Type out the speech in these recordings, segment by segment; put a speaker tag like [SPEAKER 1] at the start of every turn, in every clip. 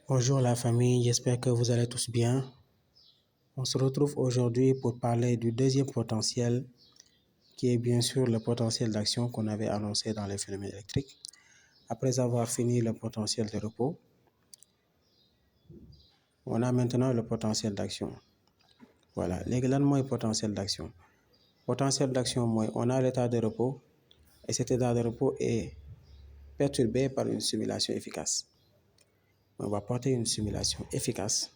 [SPEAKER 1] Bonjour la famille, j'espère que vous allez tous bien. On se retrouve aujourd'hui pour parler du deuxième potentiel qui est bien sûr le potentiel d'action qu'on avait annoncé dans les phénomènes électriques. Après avoir fini le potentiel de repos, on a maintenant le potentiel d'action. Voilà, léegi lan mooy potentiel d'action. Potentiel d'action mooy on a l'état de repos et cet état de repos est perturbé par une stimulation efficace. On va porter une stimulation efficace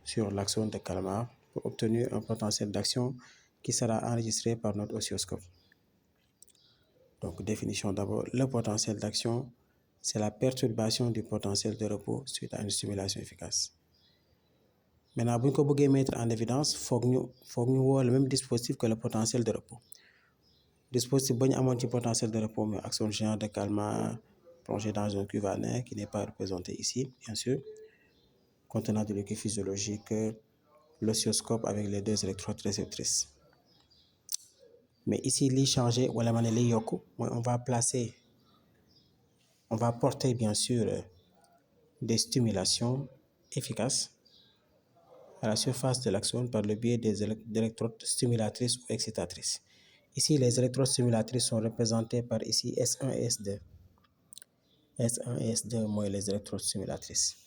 [SPEAKER 1] sur l'axone de Kalmar pour obtenir un potentiel d'action qui sera enregistré par notre oscilloscope. Donc, définition d'abord, le potentiel d'action, c'est la perturbation du potentiel de repos suite à une stimulation efficace. Maintenant, si on veut mettre en évidence, il faut que nous ayons le même dispositif que le potentiel de repos. Le dispositif qui potentiel de repos, mais action géant de Kalmar plongé dans un cuve annexe qui n'est pas représenté ici, bien sûr, contenant de liquide physiologique, l'oscilloscope avec les deux électrodes réceptrices. Mais ici, les changer, on va porter bien sûr des stimulations efficaces à la surface de l'axone par le biais des électrodes stimulatrices ou excitatrices. Ici, les électrodes stimulatrices sont représentées par ici S1 et S2. S1 et S2, moi, les électrodes stimulatrices.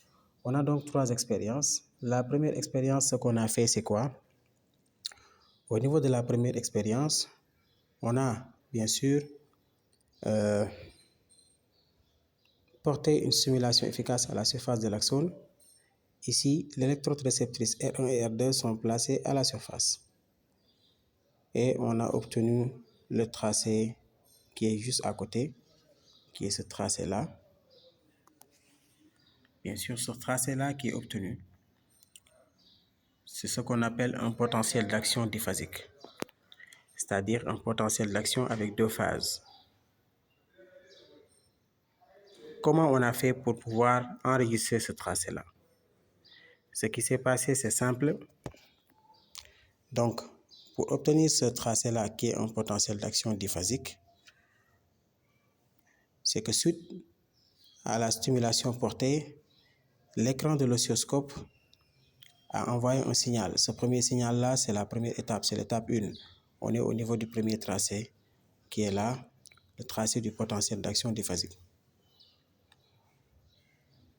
[SPEAKER 1] On a donc trois expériences. La première expérience, ce qu'on a fait, c'est quoi? Au niveau de la première expérience, on a bien sûr porté une stimulation efficace à la surface de l'axone. Ici, l'électrode réceptrice R1 et R2 sont placées à la surface. Et on a obtenu le tracé qui est juste à côté, qui est ce tracé-là. Bien sûr, ce tracé-là qui est obtenu, c'est ce qu'on appelle un potentiel d'action diphasique, c'est-à-dire un potentiel d'action avec deux phases. Comment on a fait pour pouvoir enregistrer ce tracé-là? Ce qui s'est passé, c'est simple. Donc, pour obtenir ce tracé-là qui est un potentiel d'action diphasique, c'est que suite à la stimulation portée, l'écran de l'oscilloscope a envoyé un signal. Ce premier signal-là, c'est la première étape, c'est l'étape 1. On est au niveau du premier tracé qui est là, le tracé du potentiel d'action diphasique.